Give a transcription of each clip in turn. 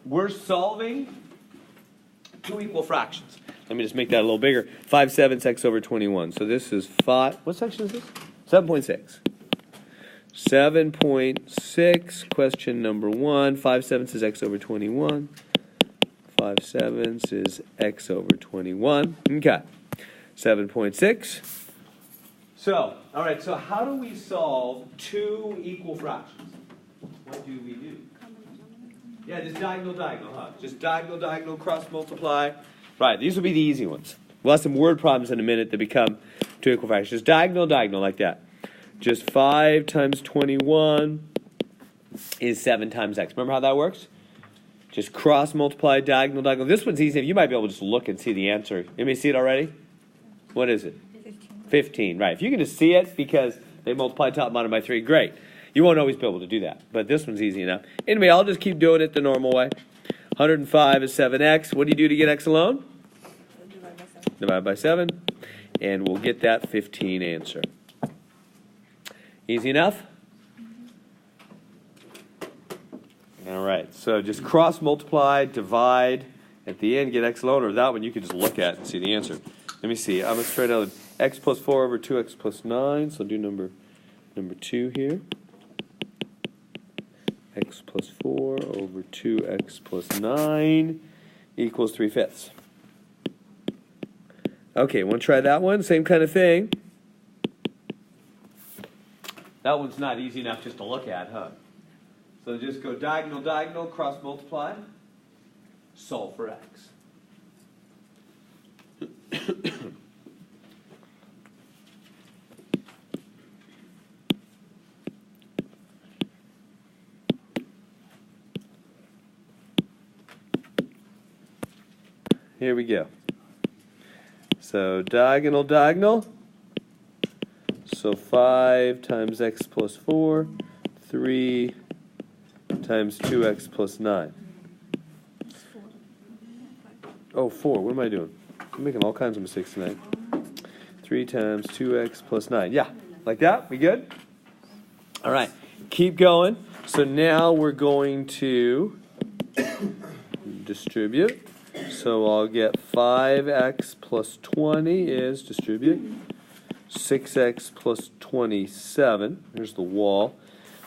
we're solving two equal fractions. Let me just make that a little bigger. 5/7 x over 21. So this is 5. What section is this? 7.6. 7.6, question number 1. 5/7 is x over 21. 5/7 is x over 21. Okay. 7.6. So, all right, so how do we solve two equal fractions? What do we do? Yeah, just diagonal, huh? Just diagonal, cross multiply. Right, these will be the easy ones. We'll have some word problems in a minute that become two equal fractions. Just diagonal like that. Just 5 times 21 is 7 times x. Remember how that works? Just cross multiply, diagonal. This one's easy. You might be able to just look and see the answer. Anybody see it already? What is it? 15, right. If you can just see it because they multiply top and bottom by 3, great. You won't always be able to do that, but this one's easy enough. Anyway, I'll just keep doing it the normal way. 105 is 7x. What do you do to get x alone? Divide by 7. And we'll get that 15 answer. Easy enough? All right, so just cross multiply, divide. At the end, get x alone, or that one you can just look at and see the answer. Let me see. I'm going to try out x plus 4 over 2x plus 9. So I'll do number 2 here. X plus 4 over 2x plus 9 equals 3/5. Okay, want to try that one? Same kind of thing. That one's not easy enough just to look at, huh? So just go diagonal, cross multiply, solve for x. Here we go. So diagonal. So 5 times x plus 4, 3 times 2x plus 9. Oh, 4. What am I doing? I'm making all kinds of mistakes tonight. 3 times 2x plus 9. Yeah, like that? We good? All right. Keep going. So now we're going to distribute. So I'll get 5x plus 20 is distribute. 6x plus 27. Here's the wall.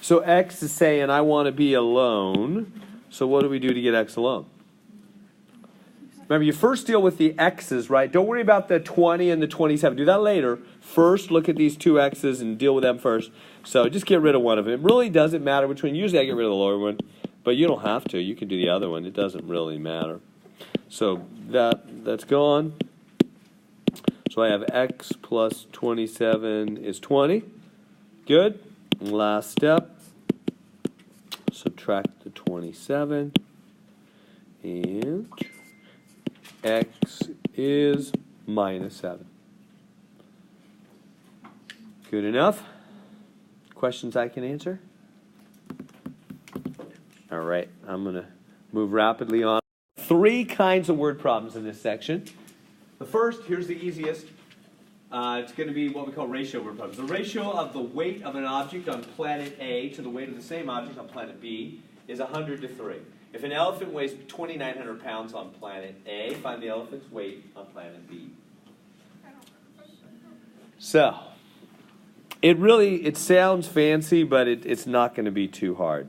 So x is saying I want to be alone. So what do we do to get x alone? Remember, you first deal with the x's, right? Don't worry about the 20 and the 27. Do that later. First, look at these two x's and deal with them first. So just get rid of one of them. It really doesn't matter which one. Usually I get rid of the lower one, but you don't have to. You can do the other one. It doesn't really matter. So that's gone. So I have x plus 27 is 20. Good. Last step. Subtract the 27. And x is minus 7. Good enough? Questions I can answer? All right. I'm going to move rapidly on. 3 kinds of word problems in this section. The first, here's the easiest. It's going to be what we call ratio word problems. The ratio of the weight of an object on planet A to the weight of the same object on planet B is 100 to 3. If an elephant weighs 2,900 pounds on planet A, find the elephant's weight on planet B. So, it sounds fancy, but it's not going to be too hard.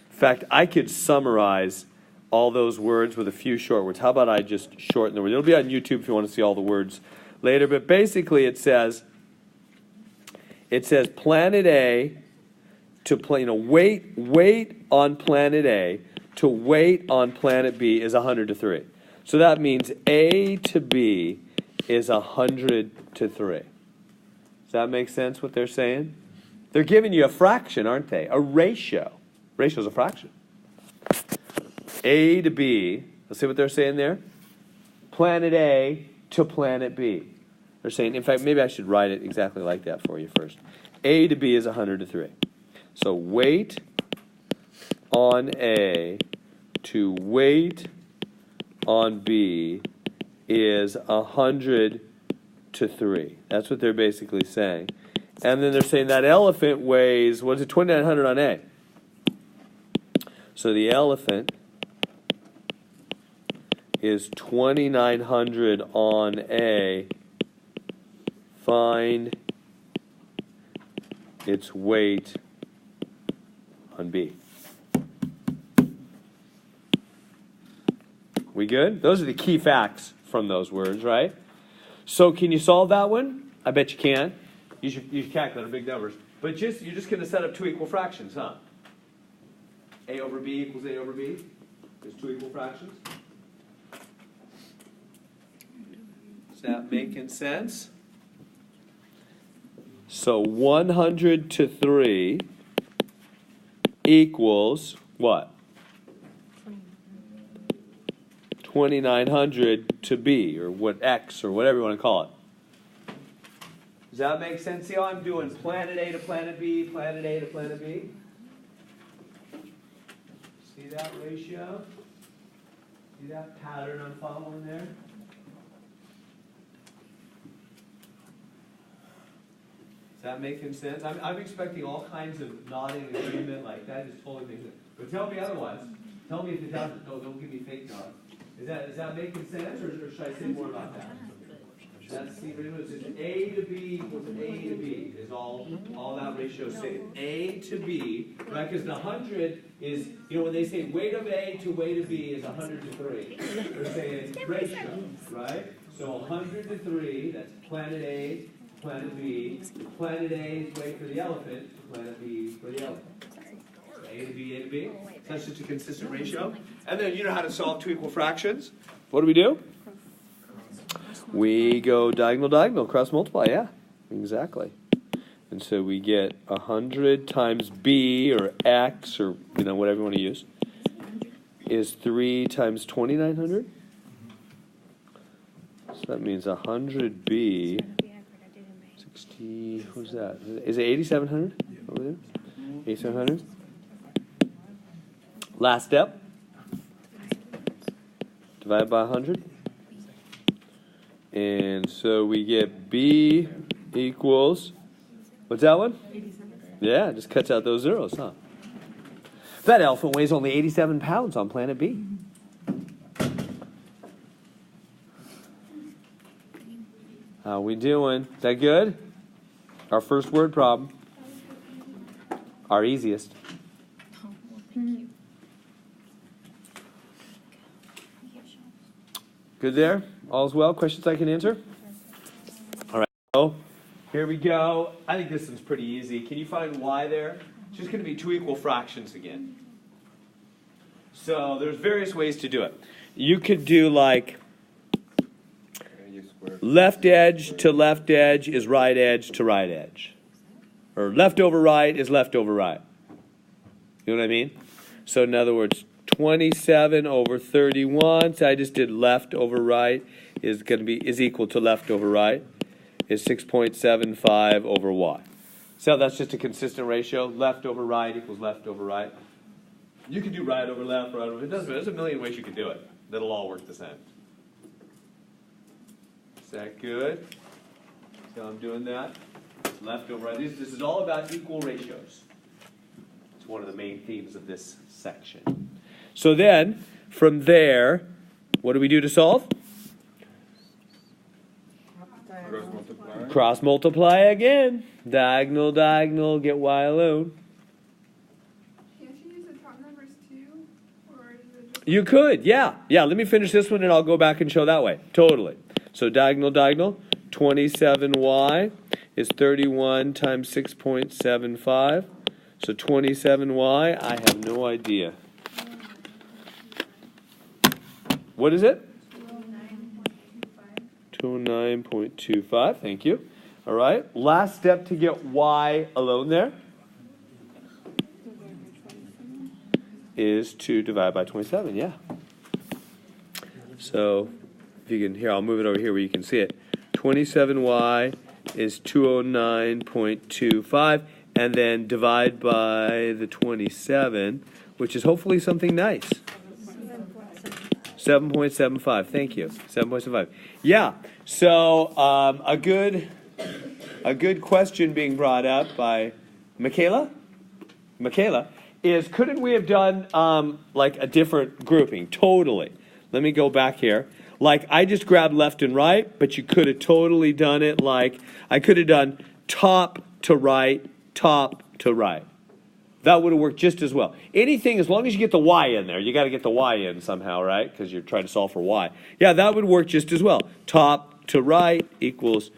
In fact, I could summarize all those words with a few short words. How about I just shorten the words? It'll be on YouTube if you want to see all the words later. But basically it says planet A to weight on planet A to weight on planet B is 100 to 3. So that means A to B is 100 to 3. Does that make sense what they're saying? They're giving you a fraction, aren't they? A ratio. Ratio is a fraction. A to B, let's see what they're saying there. Planet A to planet B. They're saying, in fact, maybe I should write it exactly like that for you first. A to B is 100 to 3. So weight on A to weight on B is 100 to 3. That's what they're basically saying. And then they're saying that elephant weighs, what is it, 2,900 on A. So the elephant is 2,900 on A. Find its weight on B. We good? Those are the key facts from those words, right? So can you solve that one? I bet you can. You should use calculator, big numbers. But you're just going to set up two equal fractions, huh? A over B equals A over B. There's two equal fractions. Is that making sense? So 100 to 3 equals what? 2,900 to B, or what, X, or whatever you want to call it. Does that make sense? See how I'm doing planet A to planet B, planet A to planet B? See that ratio? See that pattern I'm following there? Is that making sense? I'm expecting all kinds of nodding agreement like that. Just totally makes sense. But tell me otherwise. Tell me if it doesn't. No, don't give me fake nod. Is that making sense, or should I say more about that? That's the A to B equals A to B is all that ratio saying. A to B, right? Because the 100 is, when they say weight of A to weight of B is 100 to 3. They're saying ratio, right? So 100 to 3, that's planet A, planet B. Planet A's weight for the elephant, planet B for the elephant. A to B, A to B. That's just a consistent ratio. And then you know how to solve two equal fractions. What do? We go diagonal, diagonal, cross multiply, yeah, exactly. And so we get 100 times B, or X, or whatever you want to use, is 3 times 2,900. So that means 100B, 60, who's that? Is it 8,700 over there? 8,700. Last step. Divide by 100. And so we get B equals, what's that one? 87. Yeah, just cuts out those zeros, huh? That elephant weighs only 87 pounds on planet B. How we doing? Is that good? Our first word problem. Our easiest. Good there? All's well? Questions I can answer? All right. So, here we go. I think this one's pretty easy. Can you find y there? It's just going to be two equal fractions again. So, there's various ways to do it. You could do like left edge to left edge is right edge to right edge. Or left over right is left over right. You know what I mean? So, in other words, 27 over 31, so I just did left over right, is equal to left over right, is 6.75 over y. So that's just a consistent ratio. Left over right equals left over right. You can do right over left, right over, it doesn't matter. There's a million ways you can do it. That'll all work the same. Is that good? So I'm doing that. Left over right. This is all about equal ratios. It's one of the main themes of this section. So then, from there, what do we do to solve? Cross multiply again. Diagonal, diagonal, get y alone. Can't you use the top numbers too? Or is it just... You could, yeah. Yeah, let me finish this one and I'll go back and show that way. Totally. So diagonal, diagonal. 27y is 31 times 6.75. So 27y, I have no idea. What is it? 209.25. Thank you. All right. Last step to get y alone there is to divide by 27. Yeah. So if you can, here, I'll move it over here where you can see it. 27y is 209.25, and then divide by the 27, which is hopefully something nice. 7.75. Thank you. 7.75. Yeah. So a good question being brought up by Michaela is, couldn't we have done like a different grouping? Totally. let me go back here. Like, I just grabbed left and right, but you could have totally done it like, I could have done top to right, top to right. That would have worked just as well. Anything, as long as you get the y in there, you got to get the y in somehow, right? Because you're trying to solve for y. Yeah, that would work just as well. Top to right equals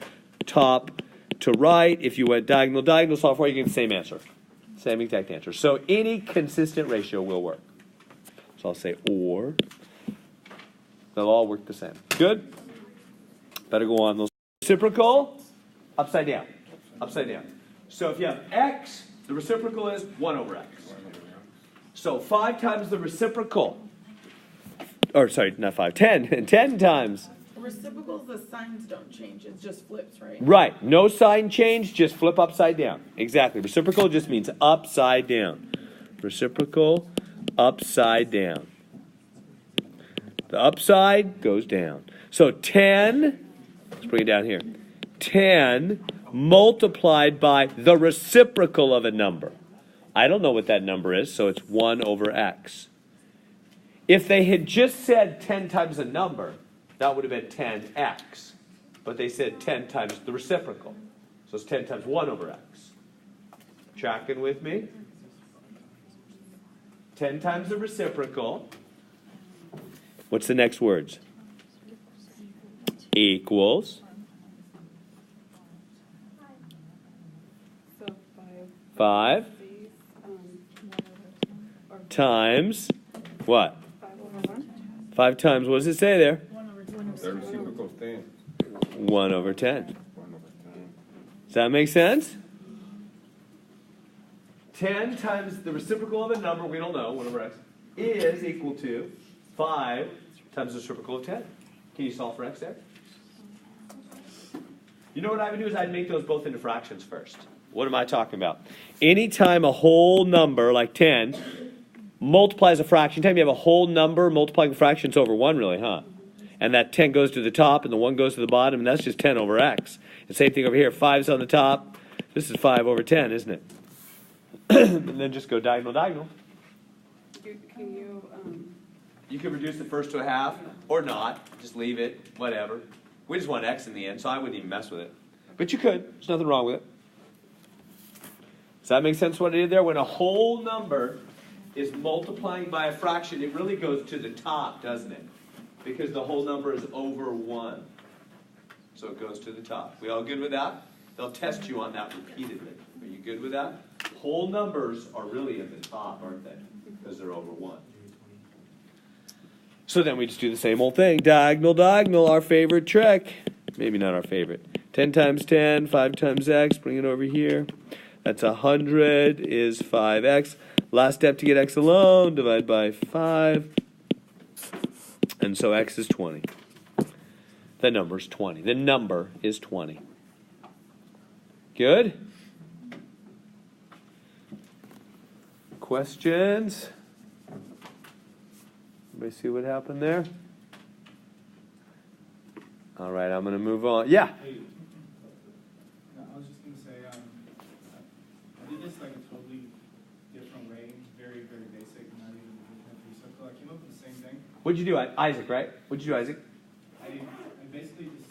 top to right. If you went diagonal, diagonal, solve for, you get the same answer. Same exact answer. So any consistent ratio will work. So I'll say or. They'll all work the same. Good? Better go on those. Reciprocal, upside down. Upside down. So if you have x, the reciprocal is 1 over x. So 5 times the reciprocal. Or sorry, not 5, 10. 10 times. Reciprocals, the signs don't change. It just flips, right? Right. No sign change, just flip upside down. Exactly. Reciprocal just means upside down. Reciprocal, upside down. The upside goes down. So 10, let's bring it down here. 10 multiplied by the reciprocal of a number. I don't know what that number is, so it's 1 over x. If they had just said 10 times a number, that would have been 10x. But they said 10 times the reciprocal. So it's 10 times 1 over x. Tracking with me? 10 times the reciprocal. What's the next words? Equals. So 5 times what? 5 over 1. 5 times, what does it say there? 1 over 10. The reciprocal of 10. 1 over 10. 1 over 10. Does that make sense? 10 times the reciprocal of a number, we don't know, 1 over x, is equal to 5 times the reciprocal of 10. Can you solve for x there? You know what I would do is I'd make those both into fractions first. What am I talking about? Anytime a whole number, like 10, multiplies a fraction, anytime you have a whole number multiplying fractions over 1, really, huh? And that 10 goes to the top and the 1 goes to the bottom, and that's just 10 over x. The same thing over here, 5's on the top. This is 5 over 10, isn't it? And then just go diagonal, diagonal. Can you, You could reduce the first to a half, or not. Just leave it, whatever. We just want x in the end, so I wouldn't even mess with it. But you could. There's nothing wrong with it. Does that make sense what I did there? When a whole number is multiplying by a fraction, it really goes to the top, doesn't it? Because the whole number is over 1. So it goes to the top. We all good with that? They'll test you on that repeatedly. Are you good with that? Whole numbers are really at the top, aren't they? Because they're over 1. So then we just do the same old thing. Diagonal, diagonal, our favorite trick. Maybe not our favorite. 10 times 10, 5 times x, bring it over here. That's 100 is 5x. Last step to get x alone, divide by 5. And so x is 20. The number is 20. The number is 20. Good? Questions? Everybody see what happened there? All right, I'm going to move on. Yeah? Hey, I was just going to say, I did this like a totally different way, very, very basic, not even reciprocal. I came up with the same thing. What'd you do, Isaac, right? What'd you do, Isaac? I basically just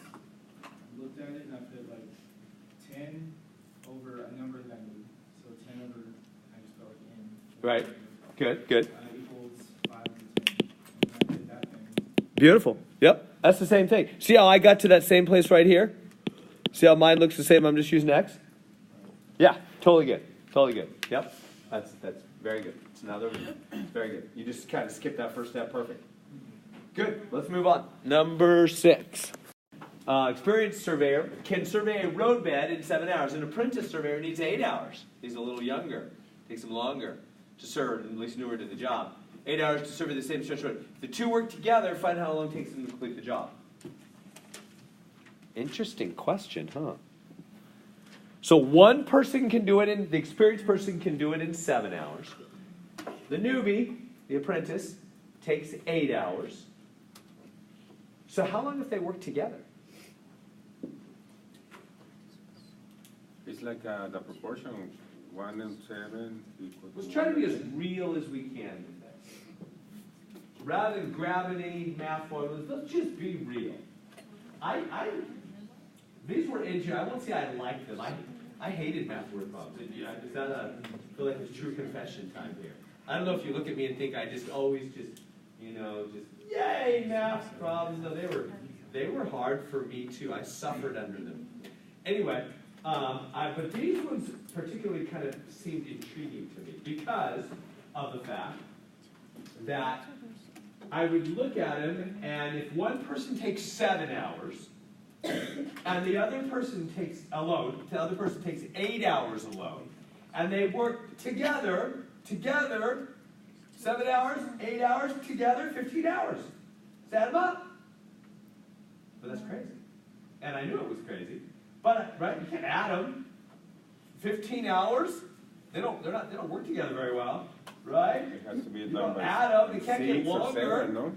looked at it and I put like 10 over a number that I knew. So 10 over, I just throw it in. Right. Good, good. Equals 5 over 10. And I did that thing. Beautiful. Yep, that's the same thing. See how I got to that same place right here? See how mine looks the same? I'm just using x? Yeah, totally good. Totally good. Yep, that's very good. It's another, it's very good. You just kind of skip that first step. Perfect. Good. Let's move on. Number 6. Experienced surveyor can survey a roadbed in 7 hours. An apprentice surveyor needs 8 hours. He's a little younger. Takes him longer to serve, at least newer to the job. 8 hours to survey the same stretch road. If the two work together, find how long it takes them to complete the job. Interesting question, huh? So one person can do it the experienced person can do it in 7 hours. The newbie, the apprentice, takes 8 hours. So how long if they work together? It's like the proportion 1 and 7 equals. Let's try to be as real as we can with this. rather than grabbing any math formulas, let's just be real. These were I won't say I liked them. I hated math word problems. Is that I feel like it's true confession time here. I don't know if you look at me and think I just always just yay, math problems. No, they were hard for me too. I suffered under them. Anyway, but these ones particularly kind of seemed intriguing to me because of the fact that I would look at them, and if one person takes 7 hours, and the other person takes 8 hours alone, and they work together, 7 hours, 8 hours, together, 15 hours. Add them up. But that's crazy. And I knew it was crazy. But, right, you can't add them. 15 hours, they don't work together very well, right? It has to be You done don't by add them, they can't get 6 or longer. 7, no?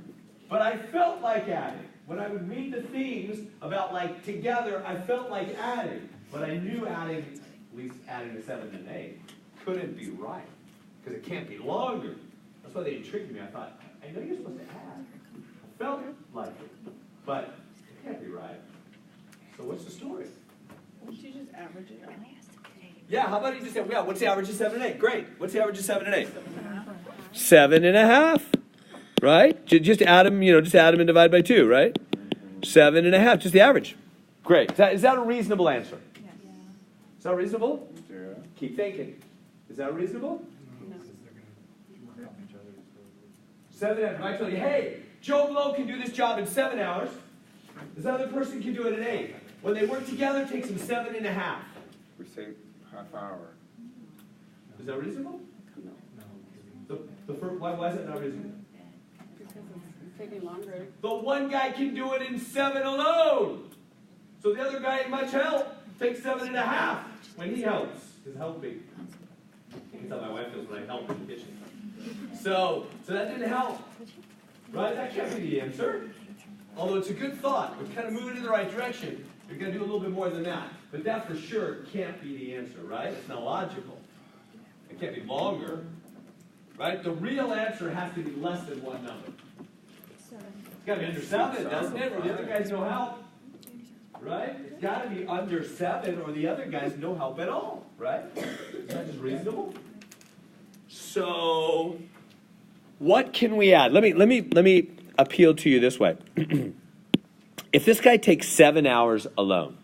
But I felt like adding. When I would read the things about like together, I felt like adding. But I knew adding, at least adding a 7 and 8, couldn't be right. Because it can't be longer. That's why they intrigued me. I thought, I know you're supposed to add. I felt like it. But it can't be right. So what's the story? Would you just average it out? Yeah, how about you just say, yeah, what's the average of 7 and 8? Great. What's the average of 7 and 8? 7.5. Right? Just add them, just add them and divide by 2, right? 7.5, just the average. Great. Is that a reasonable answer? Yes. Is that reasonable? Yeah. Keep thinking. Is that reasonable? No. 7.5. If I tell you, hey, Joe Blow can do this job in 7 hours. This other person can do it in 8. When they work together, it takes them 7.5. We say half hour. Is that reasonable? No. Why is that not reasonable? Because it's taking longer. The one guy can do it in 7 alone. So the other guy, much help, takes 7.5 when he helps. Is helping. You can tell my wife feels when I help in the kitchen. So that didn't help. Right? That can't be the answer. Although it's a good thought. We're kind of moving in the right direction. You're going to do a little bit more than that. But that for sure can't be the answer, right? It's not logical. It can't be longer. Right? The real answer has to be less than one number. It's got to be under 7, doesn't it? Or the other guys no help. Right? It's got to be under 7 or the other guys no help at all. Right? Is that just reasonable? So, what can we add? Let me appeal to you this way. If this guy takes 7 hours alone,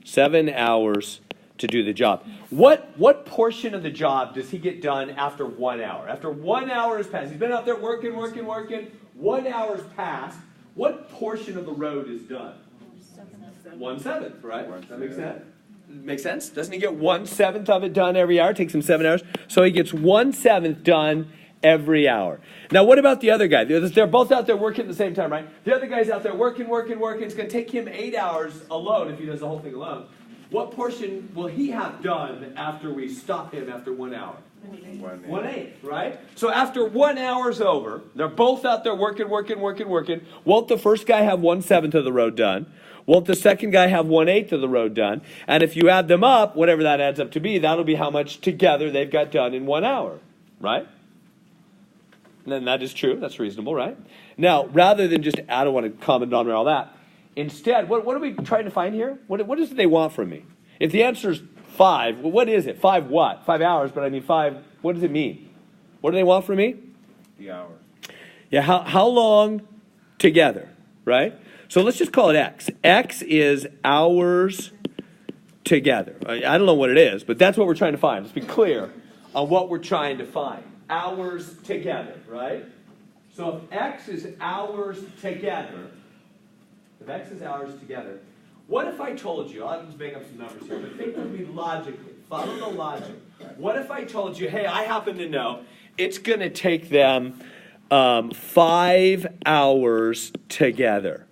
7 hours to do the job, what portion of the job does he get done after 1 hour? After 1 hour has passed, he's been out there working. 1 hour's passed. What portion of the road is done? 1/7, right? That makes sense. Makes sense? Doesn't he get 1/7 of it done every hour? It takes him 7 hours. So he gets 1/7 done every hour. Now, what about the other guy? They're both out there working at the same time, right? The other guy's out there working. It's going to take him 8 hours alone if he does the whole thing alone. What portion will he have done after we stop him after 1 hour? 1/8, right? So after 1 hour's over, they're both out there working. Won't the first guy have 1/7 of the road done? Won't the second guy have 1/8 of the road done? And if you add them up, whatever that adds up to be, that'll be how much together they've got done in 1 hour, right? And then that is true. That's reasonable, right? Now, rather than just add a one and common denominator, all that, instead, what are we trying to find here? What is it they want from me? If the answer is 5, well, what is it? 5 what? 5 hours, but I mean 5, what does it mean? What do they want from me? The hour. Yeah, how long together, right? So let's just call it X. X is hours together. I don't know what it is, but that's what we're trying to find. Let's be clear on what we're trying to find. Hours together, right? So if X is hours together, what if I told you, I'll just make up some numbers here, but think with me logically, follow the logic. What if I told you, hey, I happen to know it's going to take them 5 hours together.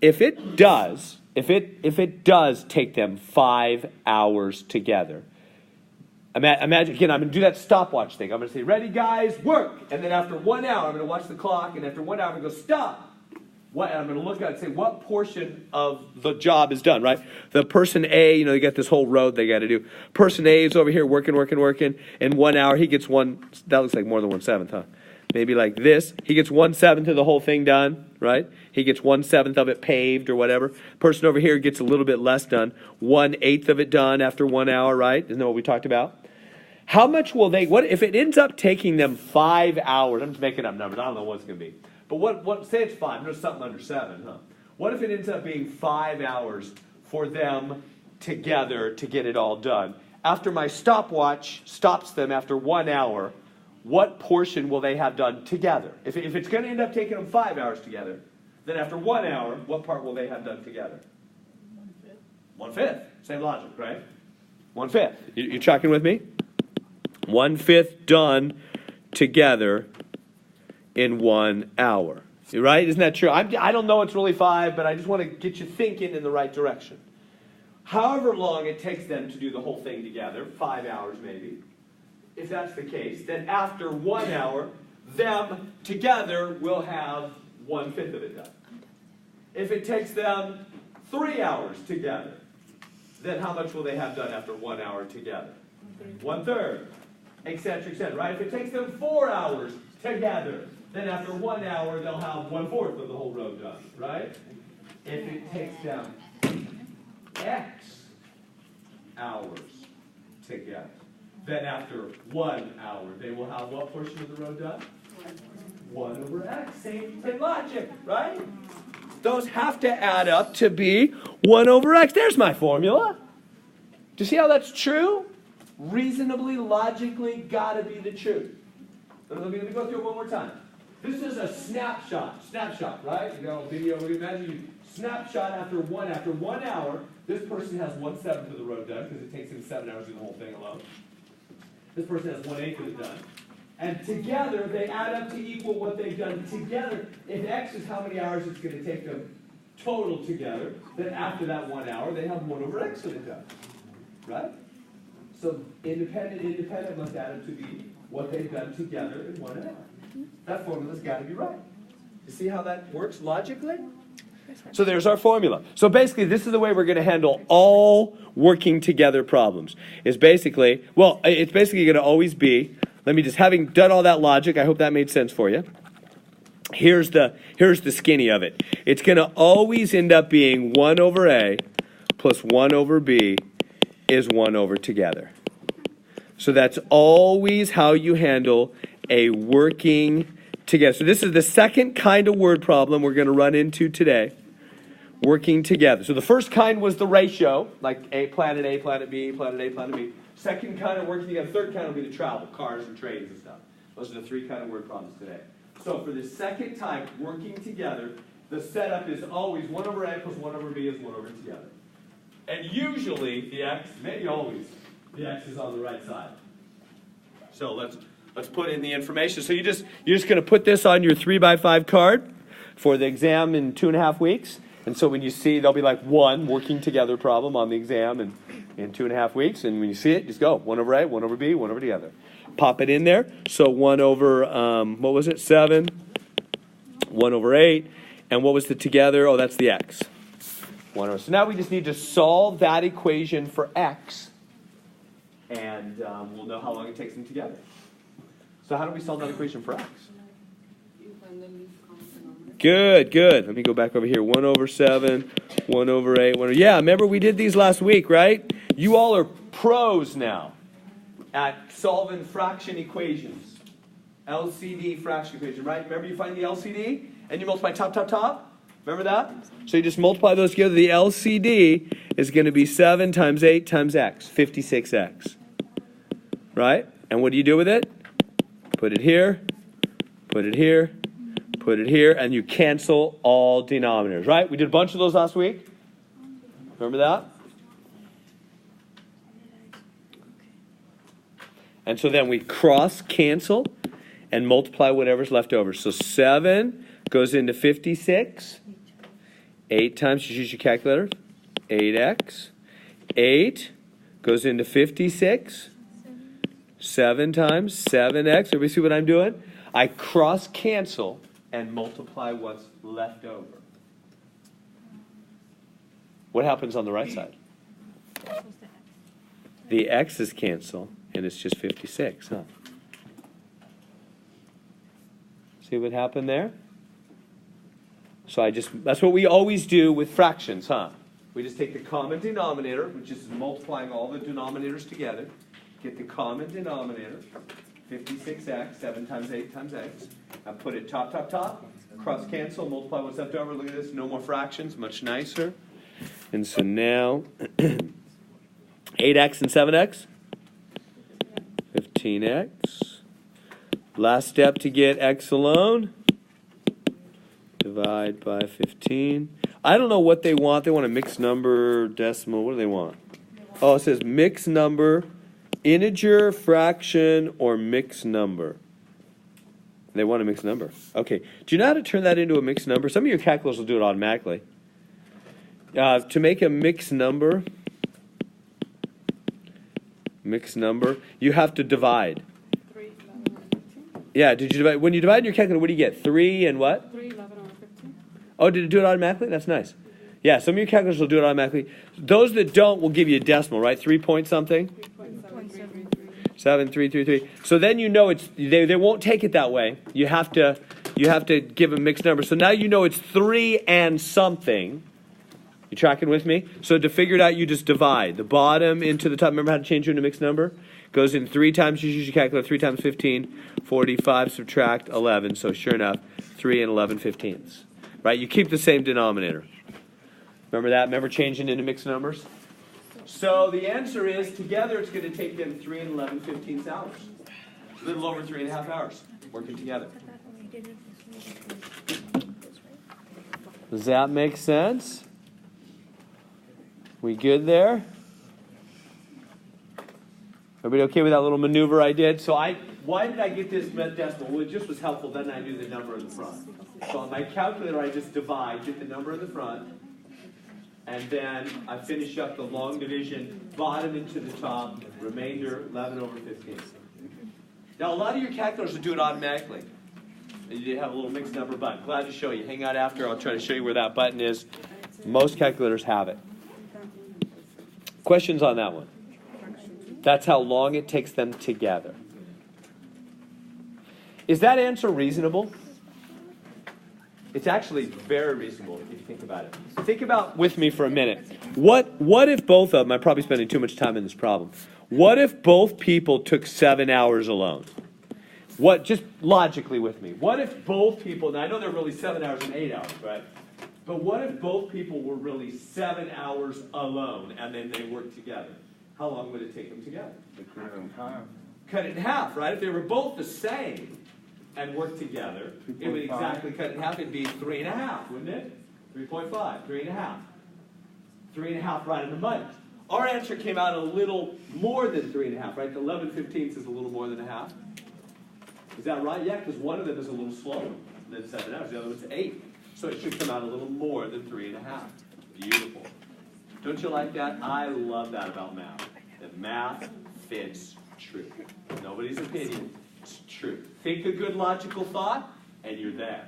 If it does take them 5 hours together, imagine, again, I'm going to do that stopwatch thing. I'm going to say, ready, guys, work. And then after 1 hour, I'm going to watch the clock. And after 1 hour, I'm going to go, stop. And I'm going to look at it and say, what portion of the job is done, right? The person A, they got this whole road they got to do. Person A is over here working. In 1 hour, he gets that looks like more than 1/7, huh? maybe like this. He gets 1/7 of the whole thing done, right? He gets 1/7 of it paved or whatever. Person over here gets a little bit less done. 1/8 of it done after 1 hour, right? Isn't that what we talked about? How much will they, what if it ends up taking them 5 hours? I'm just making up numbers. I don't know what it's going to be. But what, say it's 5, there's something under 7, huh? What if it ends up being 5 hours for them together to get it all done? After my stopwatch stops them after 1 hour, what portion will they have done together? If it's going to end up taking them 5 hours together, then after 1 hour, what part will they have done together? 1/5. 1/5. Same logic, right? 1/5. You tracking with me? 1/5 done together in 1 hour. Right? Isn't that true? I don't know it's really 5, but I just want to get you thinking in the right direction. However long it takes them to do the whole thing together, 5 hours maybe, if that's the case, then after 1 hour, them together will have 1/5 of it done. If it takes them 3 hours together, then how much will they have done after 1 hour together? 1/3, etc., right? If it takes them 4 hours together, then after 1 hour, they'll have 1/4 of the whole road done, right? If it takes them X hours together, then after 1 hour, they will have what portion of the road done? 1/X. Same logic, right? Those have to add up to be 1/X. There's my formula. Do you see how that's true? Reasonably, logically, gotta be the truth. Let me go through it one more time. This is a snapshot, right? You know, video, we imagine you snapshot after 1 hour, this person has 1/7 of the road done, because it takes him 7 hours to do the whole thing alone. This person has 1/8 of it done. And together, they add up to equal what they've done together. If X is how many hours it's going to take them total together, then after that 1 hour, they have 1/X of it done. Right? So independent must add up to be what they've done together in 1 hour. That formula's got to be right. You see how that works logically? So there's our formula. So basically, this is the way we're going to handle all working together problems. It's basically going to always be, let me just, having done all that logic, I hope that made sense for you. Here's the skinny of it. It's going to always end up being 1/A plus 1/B is 1 together. So that's always how you handle a working together. So this is the second kind of word problem we're going to run into today. Working together. So the first kind was the ratio, like A, planet B, planet A, planet B. Second kind of working together. Third kind will be the travel, cars and trains and stuff. Those are the three kind of word problems today. So for the second type, working together, the setup is always 1/A plus 1/B is 1 together. And usually the X, maybe always, the X is on the right side. So let's put in the information. So you're just going to put this on your 3x5 card for the exam in 2.5 weeks. And so when you see, there'll be like one working together problem on the exam in 2.5 weeks. And when you see it, just go 1/A, 1/B, 1 together. Pop it in there. So 7, 1/8. And what was the together? Oh, that's the X. 1/8. So now we just need to solve that equation for X. And we'll know how long it takes them together. So how do we solve that equation for X? Good. Let me go back over here. 1/7, 1/8, Yeah, remember we did these last week, right? You all are pros now at solving fraction equations. LCD fraction equation, right? Remember you find the LCD and you multiply top. Remember that? So you just multiply those together. The LCD is going to be 7 times 8 times X, 56X. Right? And what do you do with it? Put it here, put it here, put it here, and you cancel all denominators, right? We did a bunch of those last week. Remember that? And so then we cross-cancel and multiply whatever's left over. So 7 goes into 56. 8 times, just use your calculator, 8X. 8 goes into 56. 7 times 7X. Everybody see what I'm doing? I cross-cancel and multiply what's left over. What happens on the right side? The X's cancel, and it's just 56, huh? See what happened there? So that's what we always do with fractions, huh? We just take the common denominator, which is multiplying all the denominators together, get the common denominator, 56x, 7 times 8 times x, and put it top, cross cancel, multiply what's left over. Look at this, no more fractions, much nicer. And so now, 8x and 7x, 15x. Last step to get x alone, divide by 15. I don't know what they want. They want a mixed number, decimal. What do they want? Oh, it says mixed number, integer, fraction, or mixed number. They want a mixed number. Okay. Do you know how to turn that into a mixed number? Some of your calculators will do it automatically. To make a mixed number, you have to divide. 3, 11, or 15. Yeah, did you divide? When you divide in your calculator, what do you get? 3 and what? 3, 11, or 15. Oh, did it do it automatically? That's nice. Yeah, some of your calculators will do it automatically. Those that don't will give you a decimal, right? 3 point something? 3.7333. 7333. So then you know they won't take it that way. You have to give a mixed number. So now you know it's 3 and something. You tracking with me? So to figure it out, you just divide the bottom into the top. Remember how to change it into a mixed number? Goes in 3 times. You use your calculator. 3 times 15, 45. Subtract 11. So sure enough, 3 and 11/15. Right? You keep the same denominator. Remember that? Remember changing into mixed numbers? So the answer is, together it's going to take them 3 and 11/15 hours. A little over 3.5 hours working together. Does that make sense? We good there? Everybody okay with that little maneuver I did? So why did I get this decimal? Well, it just was helpful. Then I knew the number in the front. So on my calculator, I just divide, get the number in the front, and then I finish up the long division, bottom into the top, remainder 11/15. Now, a lot of your calculators will do it automatically. And you have a little mixed number button. Glad to show you. Hang out after. I'll try to show you where that button is. Most calculators have it. Questions on that one? That's how long it takes them together. Is that answer reasonable? It's actually very reasonable if you think about it. Think about with me for a minute. What if both of them, I'm probably spending too much time in this problem. What if both people took 7 hours alone? Just logically with me. What if both people, now I know they're really 7 hours and 8 hours, right? But what if both people were really 7 hours alone and then they worked together? How long would it take them together? Cut it in half, right? If they were both the same and worked together, it would exactly cut it in half. It'd be 3.5, wouldn't it? 3.5, 3.5. 3.5 right in the money. Our answer came out a little more than 3.5, right? The 11/15 is a little more than a half. Is that right? Yeah, because one of them is a little slower than 7 hours. The other one's 8. So it should come out a little more than 3.5. Beautiful. Don't you like that? I love that about math. That math fits truth. Nobody's opinion. It's true. Think a good logical thought, and you're there.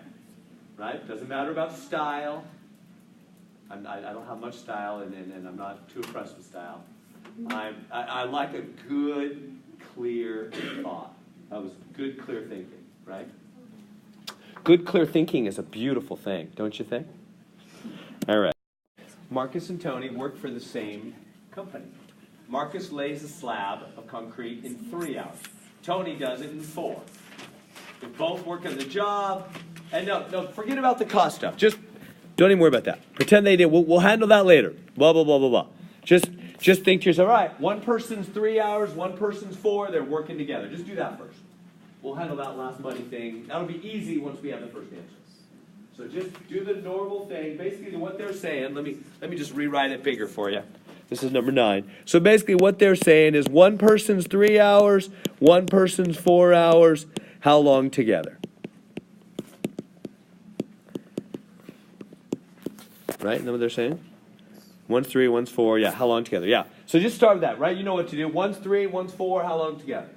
Right? Doesn't matter about style. I don't have much style, and I'm not too impressed with style. I like a good, clear thought. That was good, clear thinking, right? Good, clear thinking is a beautiful thing, don't you think? All right. Marcus and Tony work for the same company. Marcus lays a slab of concrete in 3 hours. Tony does it in 4. They both work on the job. And no, forget about the cost stuff. Just don't even worry about that. Pretend they did. We'll handle that later. Blah, blah, blah, blah, blah. Just think to yourself, all right, one person's 3 hours, one person's 4. They're working together. Just do that first. We'll handle that last money thing. That'll be easy once we have the first answer. So just do the normal thing. Basically, what they're saying, let me just rewrite it bigger for you. This is number 9. So basically what they're saying is one person's 3 hours, one person's 4 hours. How long together? Right? Know what they're saying? One's 3, one's 4. Yeah, how long together? Yeah. So just start with that, right? You know what to do. One's 3, one's 4. How long together?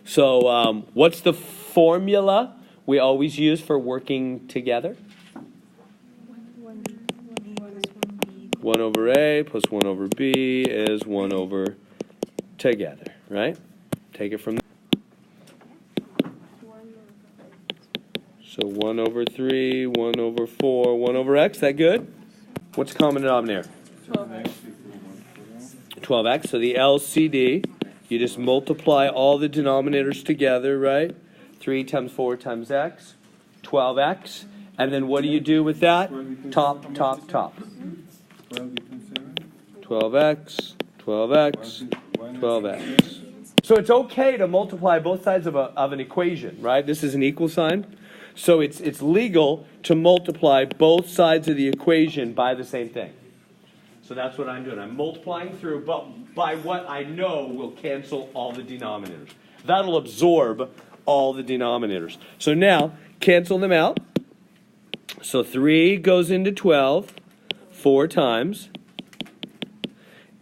So what's the formula we always use for working together? 1 over A plus 1 over B is 1 over together, right? Take it from there. So 1 over 3, 1 over 4, 1 over x. That good? What's the common denominator? 12x. So the LCD, you just multiply all the denominators together, right? 3 times 4 times x, 12x. And then what do you do with that? Top, top, top. 12x, 12x, 12x. So it's okay to multiply both sides of an equation, right? This is an equal sign. So it's legal to multiply both sides of the equation by the same thing. So that's what I'm doing. I'm multiplying through, but by what I know will cancel all the denominators. That'll absorb all the denominators. So now, cancel them out. So 3 goes into 12 4 times.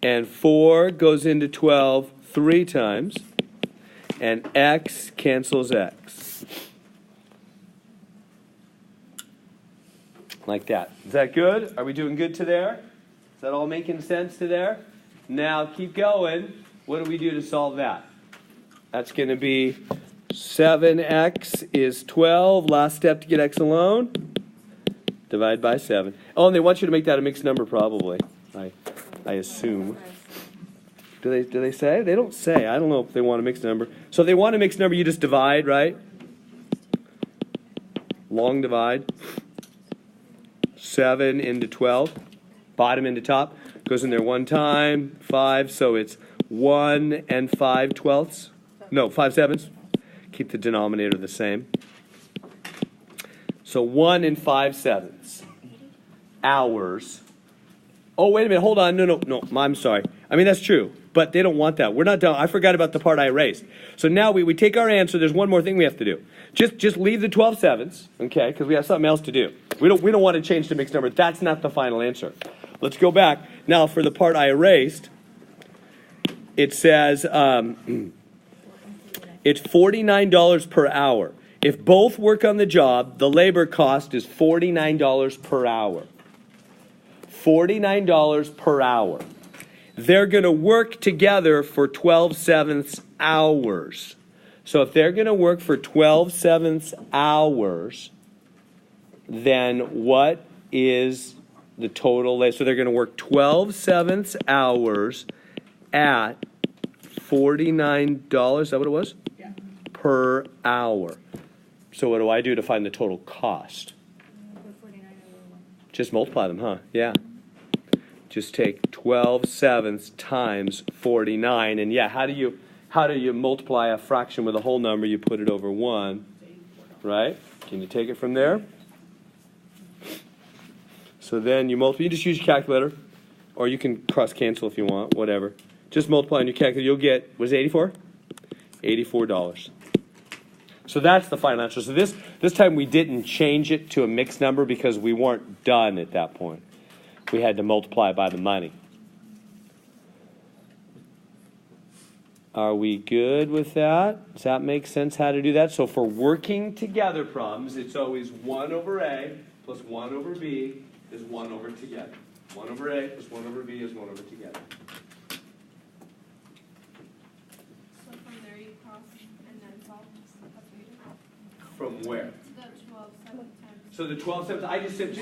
And 4 goes into 12 3 times. And x cancels x. Like that. Is that good? Are we doing good to there? Is that all making sense to there? Now keep going. What do we do to solve that? That's going to be 7x is 12. Last step to get x alone. Divide by 7. Oh, and they want you to make that a mixed number probably. I assume. Do they say? They don't say. I don't know if they want a mixed number. So if they want a mixed number, you just divide, right? Long divide. 7 into 12. Bottom into top. Goes in there one time. 5. So it's 1 and 5/12. No, 5/7. Keep the denominator the same. So 1 and 5/7 hours. Oh, wait a minute. Hold on. No. I'm sorry. I mean, that's true. But they don't want that. We're not done. I forgot about the part I erased. So now we take our answer. There's one more thing we have to do. Just leave the 12/7, okay, because we have something else to do. We don't want to change the mixed number. That's not the final answer. Let's go back. Now, for the part I erased, it says it's $49 per hour. If both work on the job, the labor cost is $49 per hour. $49 per hour. They're going to work together for 12/7 hours. So if they're going to work for 12/7 hours, then what is the total? So they're going to work 12/7 hours at $49. Is that what it was? Yeah. Per hour. So what do I do to find the total cost? Just multiply them, huh? Yeah. Just take 12/7 times 49, and yeah, how do you multiply a fraction with a whole number? You put it over 1, right? Can you take it from there? So then you multiply. You just use your calculator, or you can cross cancel if you want, whatever. Just multiply on your calculator. You'll get, was it 84? $84. So that's the final answer. So this time we didn't change it to a mixed number because we weren't done at that point. We had to multiply by the money. Are we good with that? Does that make sense how to do that? So for working together problems, it's always 1 over A plus 1 over B is 1 over together. 1 over A plus 1 over B is 1 over together. So from there you cross and then solve. That's what you do. From where? The 12/7 times. So the 12/7, I just said,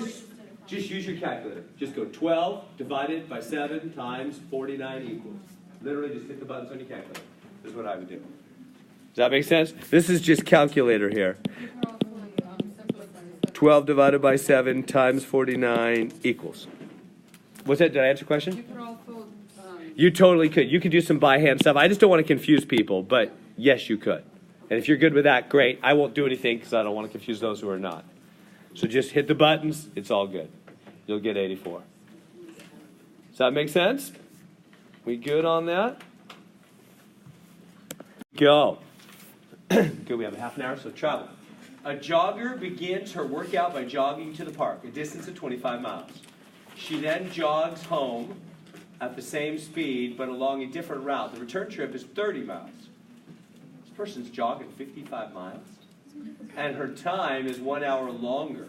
just use your calculator. Just go 12 divided by 7 times 49 equals. Literally just hit the buttons on your calculator. This is what I would do. Does that make sense? This is just calculator here. 12 divided by 7 times 49 equals. What's that? Did I answer your question? You could also, You totally could. You could do some by hand stuff. I just don't want to confuse people, but yes, you could. And if you're good with that, great. I won't do anything because I don't want to confuse those who are not. So just hit the buttons. It's all good. You'll get 84. Does that make sense? We good on that? Go. Good, we have a half an hour, so travel. A jogger begins her workout by jogging to the park, a distance of 25 miles. She then jogs home at the same speed, but along a different route. The return trip is 30 miles. This person's jogging 55 miles, and her time is 1 hour longer.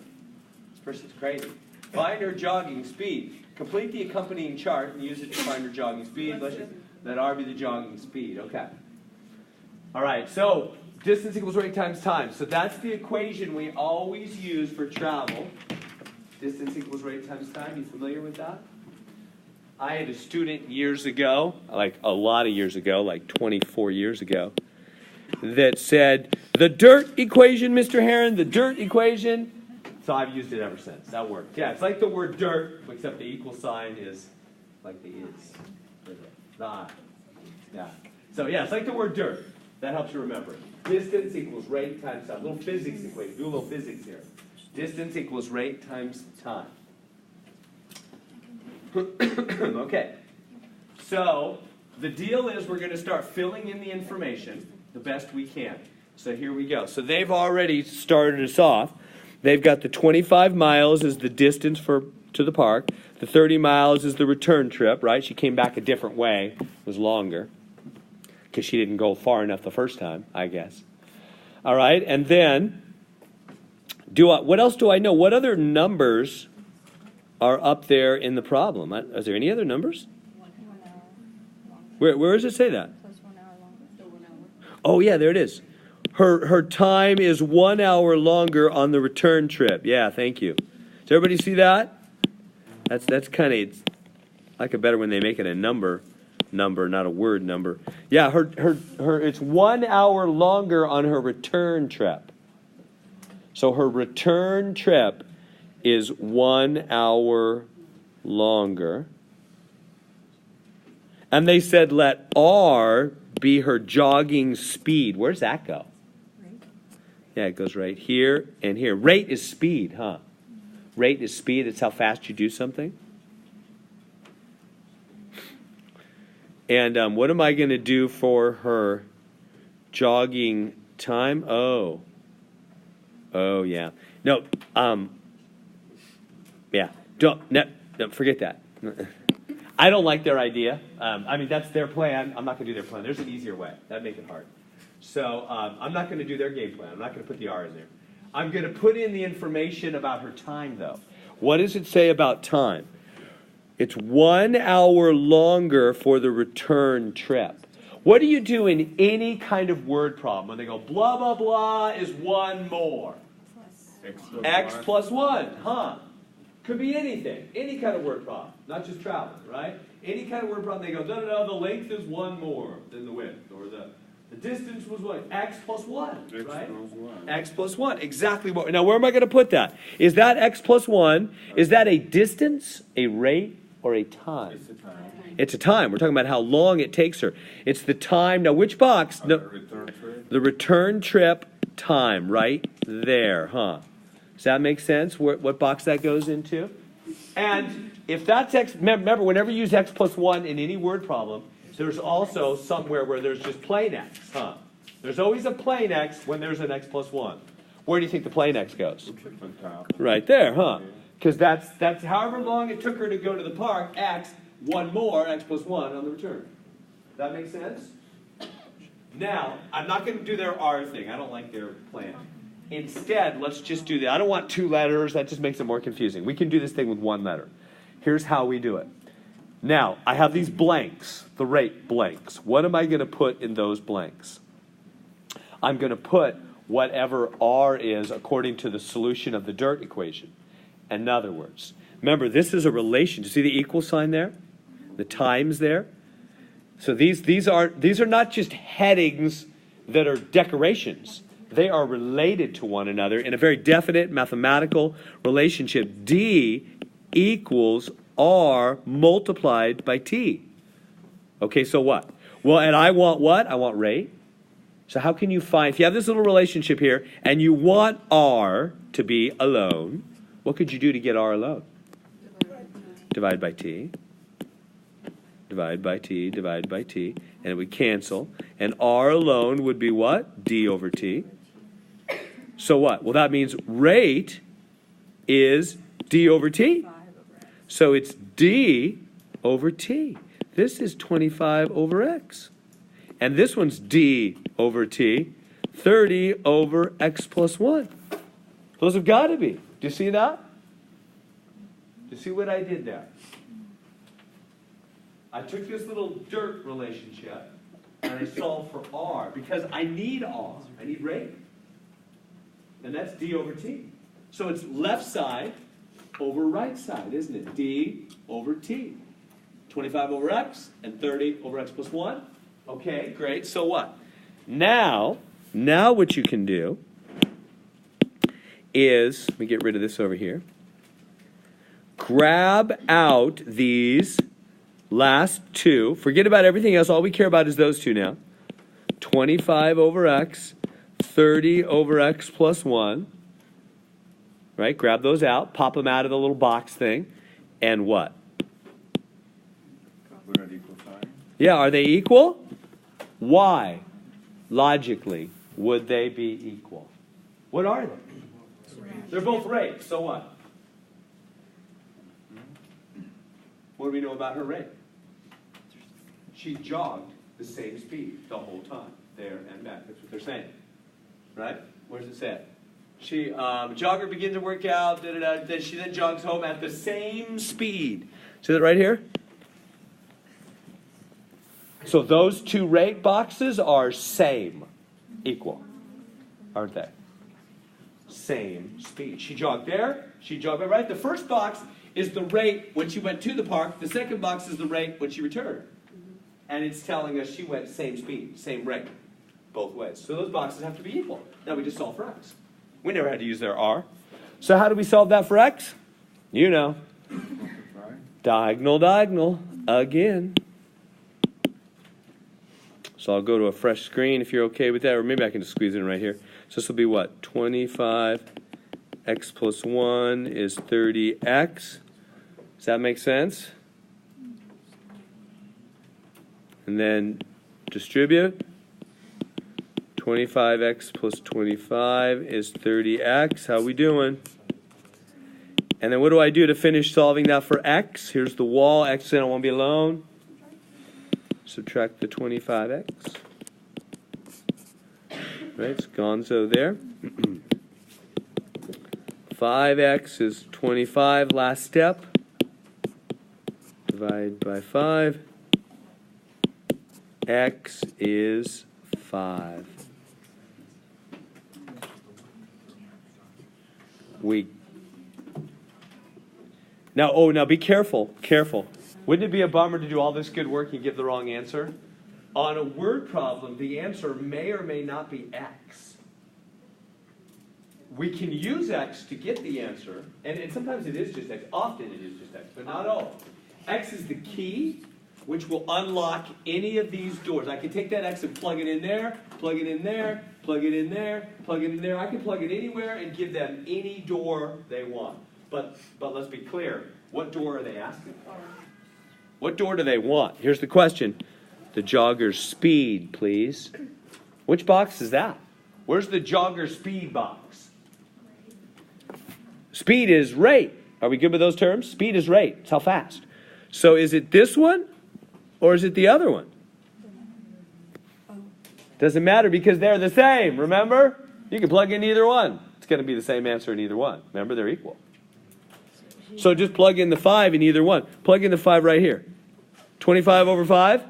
This person's crazy. Find her jogging speed. Complete the accompanying chart and use it to find her jogging speed. Let R be the jogging speed. Okay. All right, so Distance equals rate times time. So that's the equation we always use for travel. Distance equals rate times time. You familiar with that? I had a student years ago, like a lot of years ago, like 24 years ago, that said, the dirt equation, Mr. Heron, the dirt equation. So I've used it ever since. That worked. Yeah, it's like the word dirt, except the equal sign is like the is. The. Yeah. So yeah, it's like the word dirt. That helps you remember. Distance equals rate times time. Little physics equation. Do a little physics here. Distance equals rate times time. Okay. So the deal is we're going to start filling in the information the best we can. So here we go. So they've already started us off. They've got the 25 miles as the distance to the park. The 30 miles is the return trip, right? She came back a different way. It was longer because she didn't go far enough the first time, I guess. All right, and then what else do I know? What other numbers are up there in the problem? Is there any other numbers? 1 hour longer. Where does it say that? Plus 1 hour longer. So 1 hour. Oh, yeah, there it is. Her time is 1 hour longer on the return trip. Yeah, thank you. Does everybody see that? That's kind of, I like it better when they make it a number, not a word number. Yeah, her it's 1 hour longer on her return trip. So her return trip is 1 hour longer. And they said let R be her jogging speed. Where's that go? Yeah, it goes right here and here. Rate is speed, huh? Rate is speed. It's how fast you do something. And what am I going to do for her jogging time? Oh, yeah. No, yeah. Don't forget that. I don't like their idea. I mean, that's their plan. I'm not going to do their plan. There's an easier way. That'd make it hard. So I'm not going to do their game plan. I'm not going to put the R in there. I'm going to put in the information about her time, though. What does it say about time? It's 1 hour longer for the return trip. What do you do in any kind of word problem when they go blah, blah, blah is one more? X plus 1, huh? Could be anything, any kind of word problem, not just travel, right? Any kind of word problem, they go, no, the length is one more than the width, or the distance was what? X plus 1, right? X plus 1, exactly what. Now, where am I going to put that? Is that X plus 1, is that a distance, a rate, or a time? It's a time. It's a time. We're talking about how long it takes her. It's the time. Now, which box? No, Return trip. the return trip time, right there, huh? Does that make sense? What box that goes into? And if that's X, remember, whenever you use X plus 1 in any word problem, there's also somewhere where there's just plain X, huh? There's always a plain X when there's an X plus 1. Where do you think the plain X goes? On top. Right there, huh? Because that's however long it took her to go to the park, X, one more, X plus 1 on the return. That make sense? Now, I'm not going to do their R thing. I don't like their plan. Instead, let's just do that. I don't want 2 letters. That just makes it more confusing. We can do this thing with 1 letter. Here's how we do it. Now, I have these blanks, the rate blanks. What am I going to put in those blanks? I'm going to put whatever R is according to the solution of the dirt equation. In other words, remember, this is a relation. Do you see the equal sign there? The times there? So these are not just headings that are decorations. They are related to one another in a very definite mathematical relationship. D equals R multiplied by T. Okay, so what? Well, and I want what? I want rate. So how can you find, if you have this little relationship here, and you want R to be alone, what could you do to get R alone? Divide by T. Divide by T, divide by T. And it would cancel. And R alone would be what? D over T. So what? Well, that means rate is D over T. So it's D over T. This is 25 over X. And this one's D over T, 30 over X plus 1. Those have got to be. Do you see that? Do you see what I did there? I took this little dirt relationship, and and I solve for r, because I need r. I need rate. And that's d over t. So it's left side over right side, isn't it? d over t. 25 over x and 30 over x plus 1. Okay, great. So what? Now what you can do is, let me get rid of this over here. Grab out these last two. Forget about everything else. All we care about is those two now. 25 over x, 30 over x plus 1. Right? Grab those out. Pop them out of the little box thing. And what? Put an equal sign. Yeah, are they equal? Why, logically, would they be equal? What are they? They're both rate. So what? What do we know about her rate? She jogged the same speed the whole time, there and back. That's what they're saying. Right? Where does it say it? She, jogger begins to work out, then she then jogs home at the same speed. See that right here? So those two rate boxes are same, equal, aren't they? Same speed. She jogged there, she jogged there, right? The first box is the rate when she went to the park. The second box is the rate when she returned. And it's telling us she went same speed, same rate, both ways. So those boxes have to be equal. Now we just solve for x. We never had to use their r. So how do we solve that for x? You know. Diagonal, diagonal, again. So I'll go to a fresh screen if you're okay with that, or maybe I can just squeeze it in right here. So this will be what? 25 x plus 1 is 30x. Does that make sense? And then distribute. 25x plus 25 is 30x. How we doing? And then what do I do to finish solving that for x? Here's the wall. X, I don't want to be alone. Subtract the 25x. Right, it's gonzo there. 5x is 25, last step. Divide by 5. X is 5. Now be careful, careful. Wouldn't it be a bummer to do all this good work and give the wrong answer? On a word problem, the answer may or may not be x. We can use x to get the answer, and sometimes it is just x. Often it is just x, but not always. X is the key, which will unlock any of these doors. I can take that x and plug it in there, plug it in there, plug it in there, plug it in there. I can plug it anywhere and give them any door they want. But let's be clear. What door are they asking for? What door do they want? Here's the question. The jogger's speed, please. Which box is that? Where's the jogger speed box? Speed is rate. Are we good with those terms? Speed is rate. It's how fast. So is it this one or is it the other one? Doesn't matter because they're the same, remember? You can plug in either one. It's going to be the same answer in either one. Remember, they're equal. So just plug in the 5 in either one. Plug in the 5 right here. 25 over 5?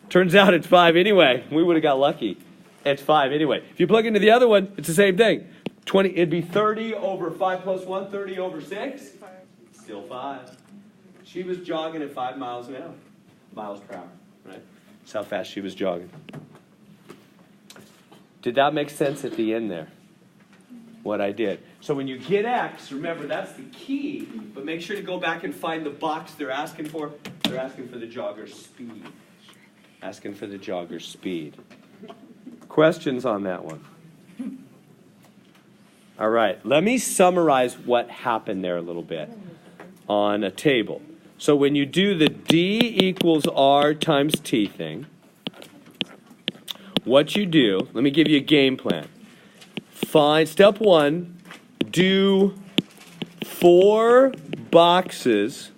Turns out it's 5 anyway. We would have got lucky. It's 5 anyway. If you plug into the other one, it's the same thing. It'd be 30 over 5 plus 1, 30 over 6? Still 5. She was jogging at 5 miles an hour. Miles per hour, right? That's how fast she was jogging. Did that make sense at the end there? What I did. So when you get x, remember that's the key, but make sure to go back and find the box they're asking for. They're asking for the jogger's speed. Asking for the jogger's speed. Questions on that one? All right, let me summarize what happened there a little bit on a table. So when you do the d equals r times t thing, what you do, let me give you a game plan. Find, step 1, do 4 boxes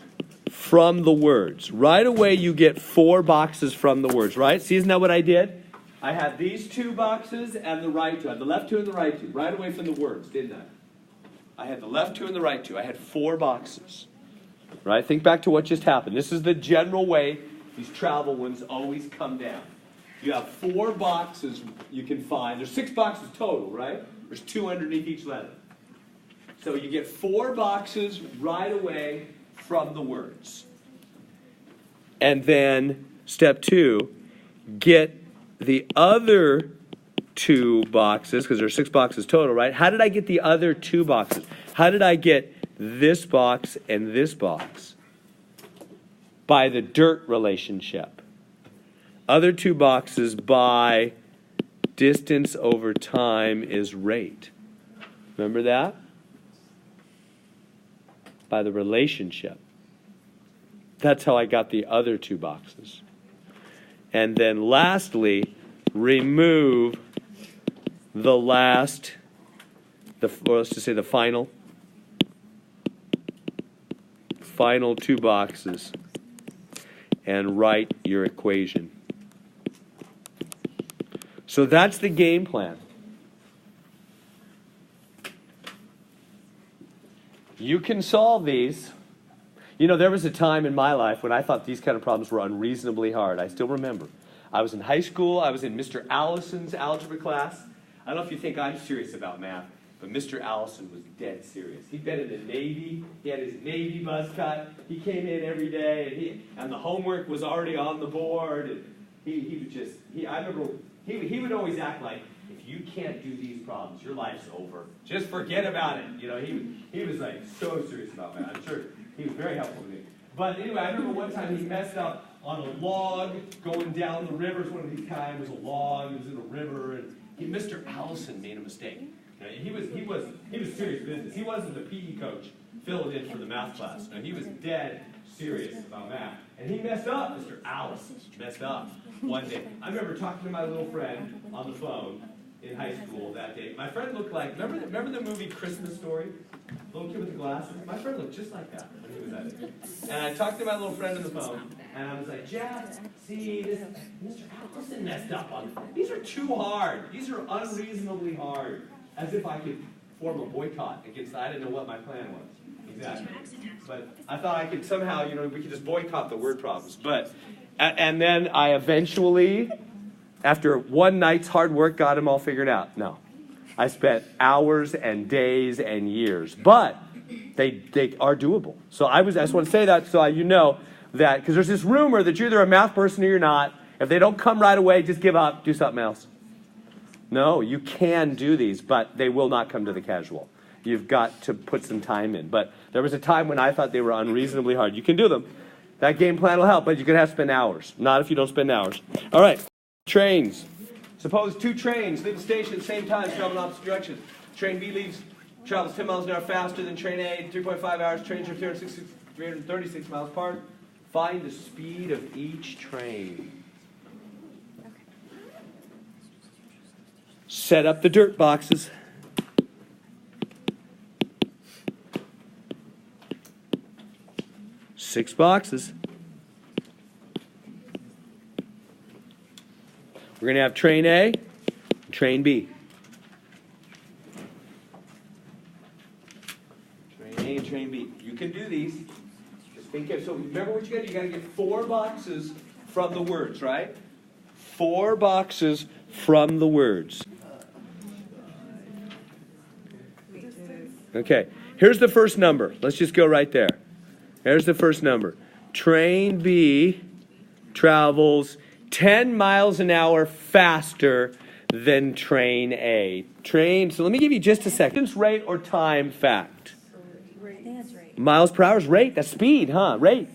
from the words. Right away you get 4 boxes from the words, right? See, isn't that what I did? I had these 2 boxes and the right 2. I had the left 2 and the right 2, right away from the words, didn't I? I had the left 2 and the right 2. I had 4 boxes. Right? Think back to what just happened. This is the general way these travel ones always come down. You have 4 boxes you can find. There's 6 boxes total, right? There's 2 underneath each letter. So you get 4 boxes right away from the words. And then step 2, get the other 2 boxes, because there's 6 boxes total, right? How did I get the other 2 boxes? How did I get this box and this box? By the dirt relationship. Other 2 boxes by distance over time is rate. Remember that? By the relationship. That's how I got the other 2 boxes. And then lastly, remove the last, or let's just say the final 2 boxes and write your equation. So that's the game plan. You can solve these. You know, there was a time in my life when I thought these kind of problems were unreasonably hard. I still remember. I was in high school. I was in Mr. Allison's algebra class. I don't know if you think I'm serious about math, but Mr. Allison was dead serious. He'd been in the Navy. He had his Navy buzz cut. He came in every day, and the homework was already on the board. And he would just, I remember, he would always act like, if you can't do these problems, your life's over. Just forget about it. You know, he was like so serious about that. I'm sure he was very helpful to me. But anyway, I remember one time he messed up on a log going down the river. One of these kind was a log. It was in a river, and Mr. Allison made a mistake. You know, he was serious business. He wasn't the PE coach filling in for the math class. No, he was dead serious about math. And he messed up. Mr. Allison messed up one day. I remember talking to my little friend on the phone in high school that day. My friend looked like, remember the movie Christmas Story? Little kid with the glasses? My friend looked just like that when he was that age. And I talked to my little friend on the phone, and I was like, Jeff, see, this Mr. Allison messed up on these are too hard. These are unreasonably hard. As if I could form a boycott against that. I didn't know what my plan was. Exactly. But I thought I could somehow, we could just boycott the word problems. But, and then I eventually, after one night's hard work, got them all figured out. No. I spent hours and days and years. But they are doable. So I just want to say that so you know that, because there's this rumor that you're either a math person or you're not. If they don't come right away, just give up, do something else. No, you can do these, but they will not come to the casual. You've got to put some time in. But there was a time when I thought they were unreasonably hard. You can do them. That game plan will help, but you're going to have to spend hours. Not if you don't spend hours. All right. Trains. Suppose 2 trains leave the station at the same time, travel in opposite directions. Train B travels 10 miles an hour faster than train A, 3.5 hours. Trains are 336 miles apart. Find the speed of each train. Set up the dirt boxes. Six boxes. We're going to have train A and train B. Train A and train B. You can do these. Just think of, so remember what you got to do. You got to get 4 boxes from the words, right? 4 boxes from the words. Okay, here's the first number. Let's just go right there. Here's the first number. Train B travels 10 miles an hour faster than train A. So let me give you just a second. Rate or time fact? I think that's right. Miles per hour is rate. That's speed, huh? Rate.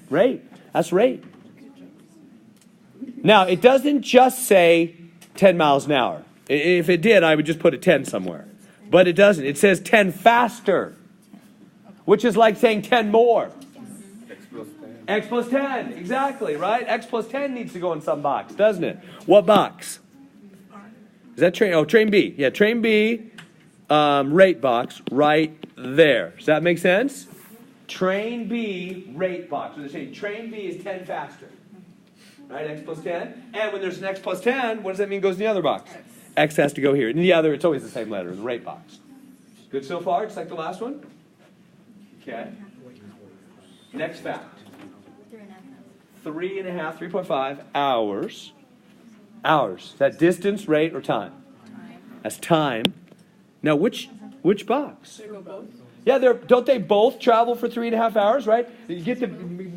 That's rate. Now, it doesn't just say 10 miles an hour. If it did, I would just put a 10 somewhere. But it doesn't. It says 10 faster, which is like saying 10 more. X plus 10. Exactly, right? X plus 10 needs to go in some box, doesn't it? What box? Is that train? Oh, train B. Yeah, train B, rate box right there. Does that make sense? Train B, rate box. So they're saying train B is 10 faster. Right, X plus 10. And when there's an X plus 10, what does that mean goes in the other box? X has to go here. In the other, it's always the same letter, the rate box. Good so far? Just like the last one? Okay. Next fact. 3.5, 3.5 hours Hours. Is that distance, rate, or time? That's time. Now, which box? Yeah, don't they both travel for 3.5 hours, right? You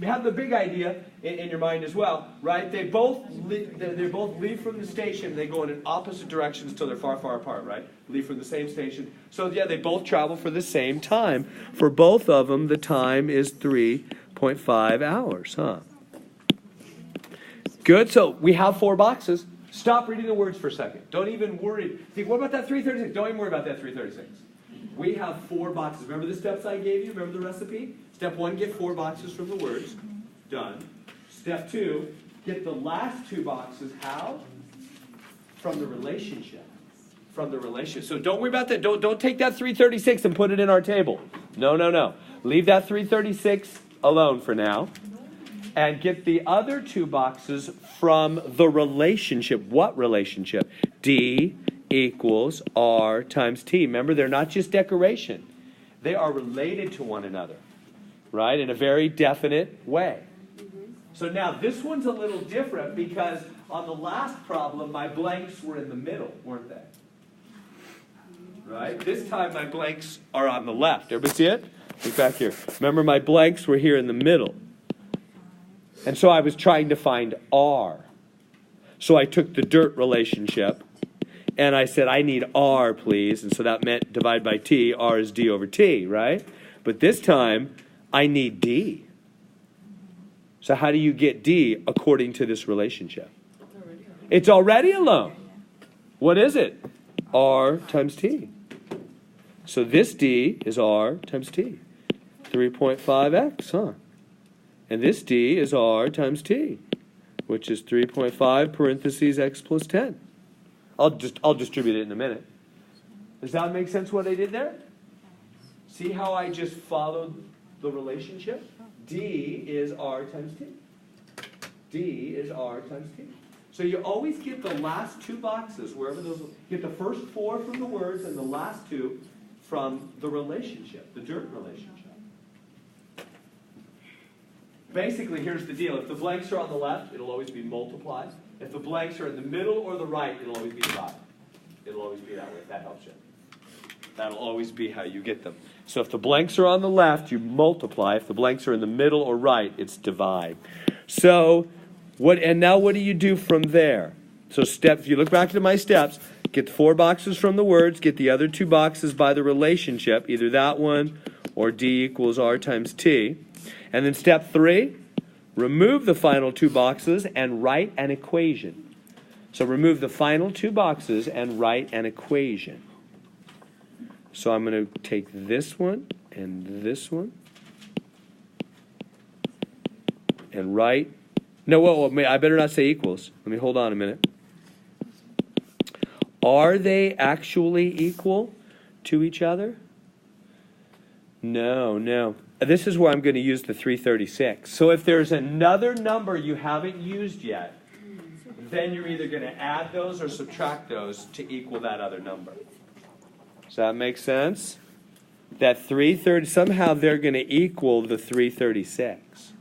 have the big idea in your mind as well, right? They both leave from the station. They go in opposite directions till they're far, far apart, right? Leave from the same station. So yeah, they both travel for the same time. For both of them, the time is 3.5 hours, huh? Good. So we have 4 boxes. Stop reading the words for a second. Don't even worry. Think, what about that 336? Don't even worry about that 336. We have 4 boxes. Remember the steps I gave you? Remember the recipe? Step 1, get 4 boxes from the words. Done. Step 2, get the last 2 boxes. How? From the relationship. From the relationship. So don't worry about that. Don't take that 336 and put it in our table. No. Leave that 336 alone for now. And get the other 2 boxes from the relationship. What relationship? D equals R times T. Remember, they're not just decoration. They are related to one another, right? In a very definite way. So now this one's a little different because on the last problem, my blanks were in the middle, weren't they? Right? This time my blanks are on the left. Everybody see it? Look back here. Remember, my blanks were here in the middle. And so I was trying to find R. So I took the dirt relationship, and I said, I need R, please. And so that meant divide by T. R is D over T, right? But this time, I need D. So how do you get D according to this relationship? It's already alone. What is it? R times T. So this D is R times T. 3.5x, huh? And this D is R times T, which is 3.5 parentheses x plus 10. I'll distribute it in a minute. Does that make sense what I did there? See how I just followed the relationship? D is R times T. D is R times T. So you always get the last 2 boxes, wherever those, get the first 4 from the words and the last 2 from the relationship, the dirt relationship. Basically, here's the deal. If the blanks are on the left, it'll always be multiplied. If the blanks are in the middle or the right, it'll always be divided. It'll always be that way, if that helps you. That'll always be how you get them. So if the blanks are on the left, you multiply. If the blanks are in the middle or right, it's divide. So, now what do you do from there? So if you look back to my steps, get the 4 boxes from the words, get the other 2 boxes by the relationship, either that one or D equals R times T. And then step 3, remove the final 2 boxes and write an equation. So remove the final 2 boxes and write an equation. So I'm going to take this one and this one and write. No, I better not say equals. Let me hold on a minute. Are they actually equal to each other? No. This is where I'm going to use the 336. So if there's another number you haven't used yet, then you're either going to add those or subtract those to equal that other number. Does that make sense? That 330, somehow they're going to equal the 336.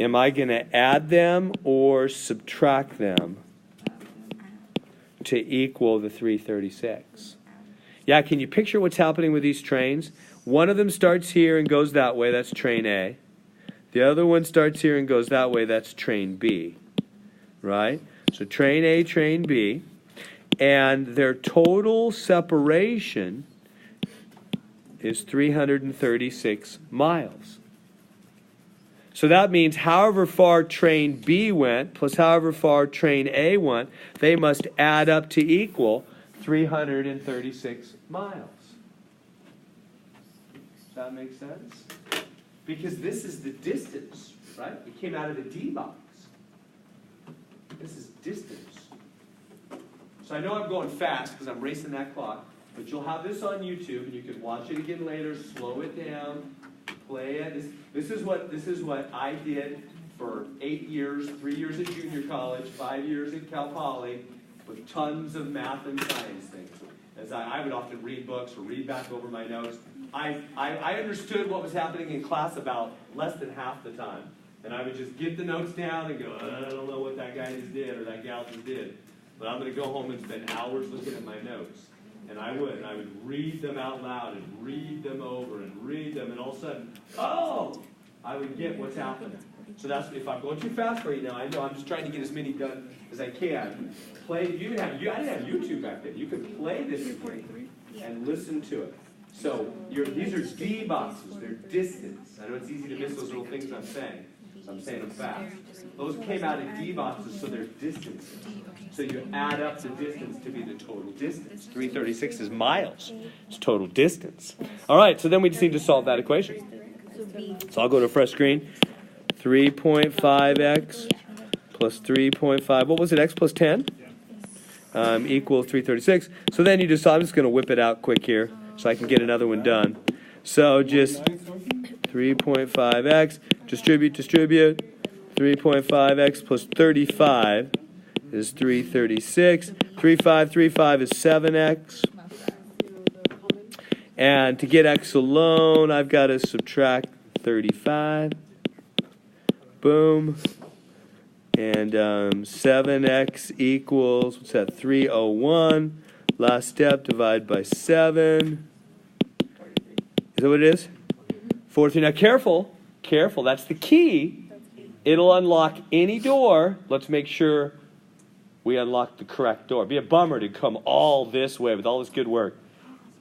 Am I going to add them or subtract them to equal the 336? Yeah, can you picture what's happening with these trains? One of them starts here and goes that way, that's train A. The other one starts here and goes that way, that's train B. Right? So train A, train B. And their total separation is 336 miles. So that means however far train B went plus however far train A went, they must add up to equal 336 miles. Does that make sense? Because this is the distance, right? It came out of the D box. This is distance. So I know I'm going fast because I'm racing that clock, but you'll have this on YouTube and you can watch it again later, slow it down, play it. This is what I did for 8 years, 3 years at junior college, 5 years at Cal Poly, with tons of math and science things. As I would often read books or read back over my notes. I understood what was happening in class about less than half the time. And I would just get the notes down and go, I don't know what that guy just did or that gal just did. But I'm going to go home and spend hours looking at my notes. And I would read them out loud and read them over and read them. And all of a sudden, oh, I would get what's happening. So that's, if I'm going too fast for you now, I know I'm just trying to get as many done as I can. I didn't have YouTube back then. You could play this and listen to it. So these are D boxes. They're distance. I know it's easy to miss those little things I'm saying. So I'm saying them fast. Those came out of D boxes, so they're distance. So you add up the distance to be the total distance. 336 is miles. It's total distance. All right, so then we just need to solve that equation. So I'll go to a fresh screen. 3.5x plus 3.5. What was it? X plus 10? Equals 336. So then I'm just going to whip it out quick here so I can get another one done. So just 3.5x, distribute. 3.5x plus 35 is 336. 3.5 is 7x. And to get x alone, I've got to subtract 35. Boom. And 7x equals, what's that, 301. Last step, divide by 7. Is that what it is? 43. Now careful, that's the key. It'll unlock any door. Let's make sure we unlock the correct door. It'd be a bummer to come all this way with all this good work.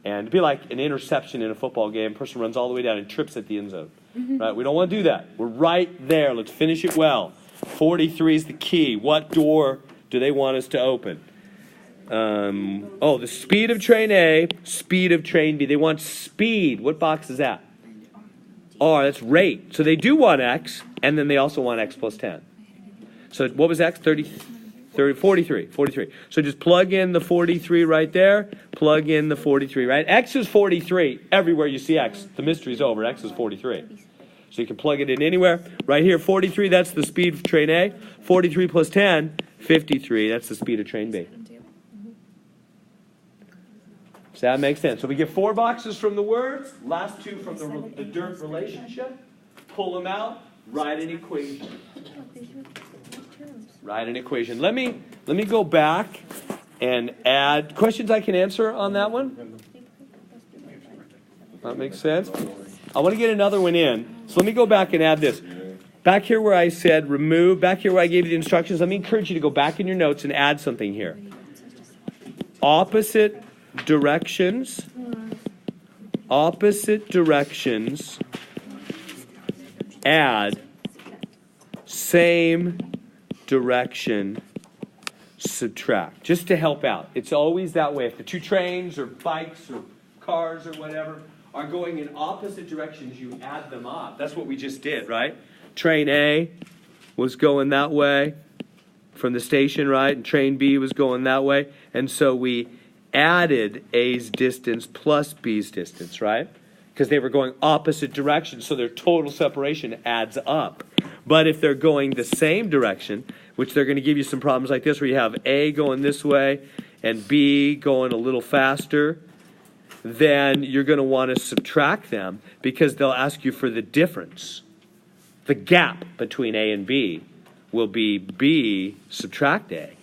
And it'd be like an interception in a football game. Person runs all the way down and trips at the end zone. Right? We don't want to do that. We're right there. Let's finish it well. 43 is the key. What door do they want us to open? The speed of train A, speed of train B. They want speed. What box is that? R, that's rate. So they do want x, and then they also want x plus 10. So what was x? 43. So just plug in the 43 right there. Plug in the 43, right? X is 43. Everywhere you see x, the mystery's over. X is 43. So you can plug it in anywhere. Right here, 43, that's the speed of train A. 43 plus 10, 53. That's the speed of train B. Does that make sense? So we get 4 boxes from the words, last 2 from the dirt relationship. Pull them out, write an equation. Write an equation. Let me go back and add questions I can answer on that one. That makes sense? I want to get another one in. So let me go back and add this. Back here where I said remove, back here where I gave you the instructions, let me encourage you to go back in your notes and add something here. Opposite directions, add, same direction, subtract. Just to help out. It's always that way. If the 2 trains or bikes or cars or whatever are going in opposite directions, you add them up. That's what we just did, right? Train A was going that way from the station, right? And train B was going that way. And so we added A's distance plus B's distance, right? Because they were going opposite directions, so their total separation adds up. But if they're going the same direction, which they're going to give you some problems like this, where you have A going this way and B going a little faster, then you're going to want to subtract them because they'll ask you for the difference. The gap between A and B will be B subtract A.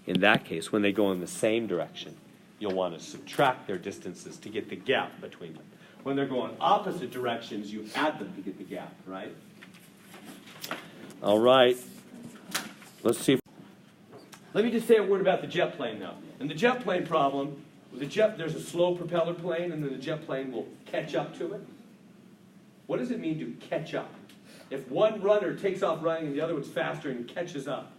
In that case, when they go in the same direction, you'll want to subtract their distances to get the gap between them. When they're going opposite directions, you add them to get the gap, right? All right. Let's see. Let me just say a word about the jet plane, though. In the jet plane problem, there's a slow propeller plane, and then the jet plane will catch up to it. What does it mean to catch up? If one runner takes off running and the other one's faster and catches up,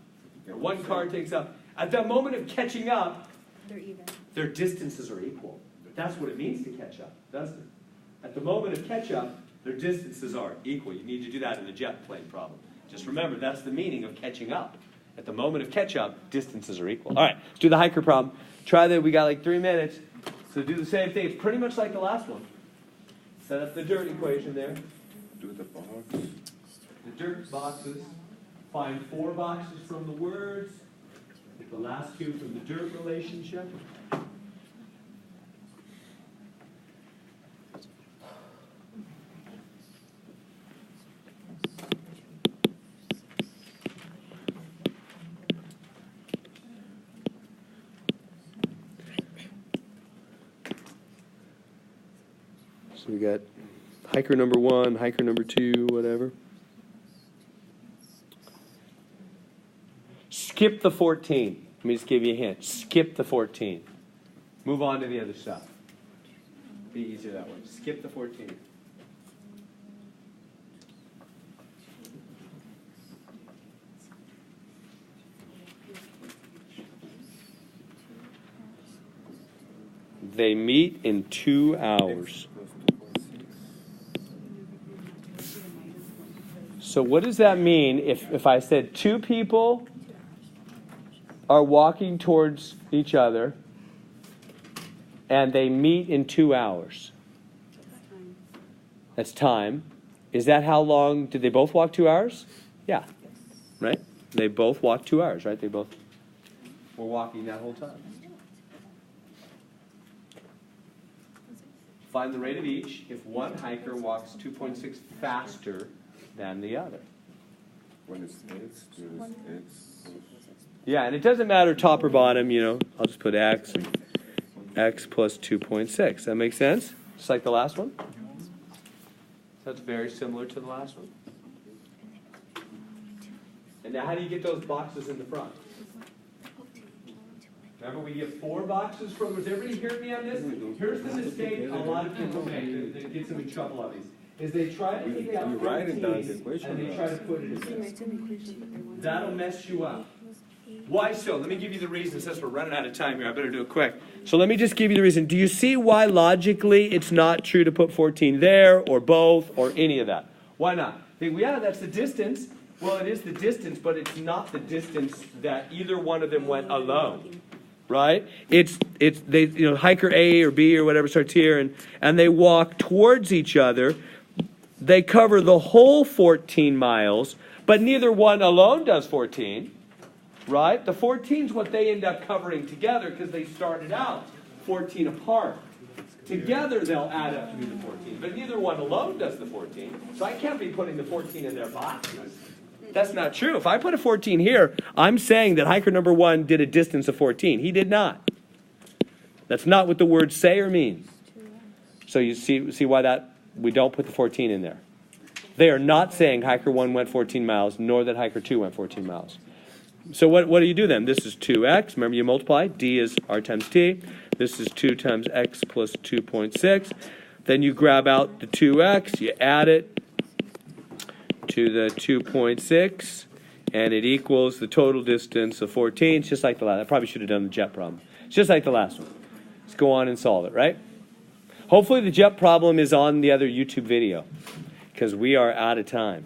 or one car takes up, at that moment of catching up, They're even. their distances are equal. That's what it means to catch up, doesn't it? At the moment of catch up, their distances are equal. You need to do that in the jet plane problem. Just remember, that's the meaning of catching up. At the moment of catch up, distances are equal. All right, let's do the hiker problem. Try that. We got like 3 minutes. So do the same thing. It's pretty much like the last one. Set up the dirt equation there. Do the box. The dirt boxes. Find 4 boxes from the words. The last 2 from the dirt relationship. So we got hiker number 1, hiker number 2, whatever. Skip the 14. Let me just give you a hint. Skip the 14. Move on to the other stuff. Be easier that way. Skip the 14. They meet in 2 hours. So what does that mean if I said 2 people are walking towards each other and they meet in 2 hours? That's time. Is that how long? Did they both walk 2 hours? Yeah. Right? They both walked 2 hours, right? They both were walking that whole time. Find the rate of each if one hiker walks 2.6 faster than the other. When it's X, it's Yeah, and it doesn't matter top or bottom, you know. I'll just put X and X plus 2.6. That makes sense? Just like the last one? That's very similar to the last one. And now how do you get those boxes in the front? Remember, we get 4 boxes from. Does everybody hear me on this? Here's the mistake a lot of people make that gets them in trouble on these. Is they try to take out 14 and they try to put it in this. That'll mess you up. Why so? Let me give you the reason. Since we're running out of time here, I better do it quick. So let me just give you the reason. Do you see why logically it's not true to put 14 there or both or any of that? Why not? Think, well, yeah, that's the distance. Well, it is the distance, but it's not the distance that either one of them went alone. Right? It's they, you know, hiker A or B or whatever starts here and they walk towards each other. They cover the whole 14 miles, but neither one alone does 14. Right? The 14 is what they end up covering together because they started out 14 apart. Together they'll add up to be the 14, but neither one alone does the 14. So I can't be putting the 14 in their boxes. That's not true. If I put a 14 here, I'm saying that hiker number 1 did a distance of 14. He did not. That's not what the words say or mean. So you see why that we don't put the 14 in there. They are not saying hiker 1 went 14 miles, nor that hiker 2 went 14 miles. So what do you do then? This is 2x. Remember, you multiply. D is r times t. This is 2 times x plus 2.6. Then you grab out the 2x. You add it to the 2.6, and it equals the total distance of 14. It's just like the last. I probably should have done the jet problem. It's just like the last one. Let's go on and solve it, right? Hopefully the jet problem is on the other YouTube video, because we are out of time.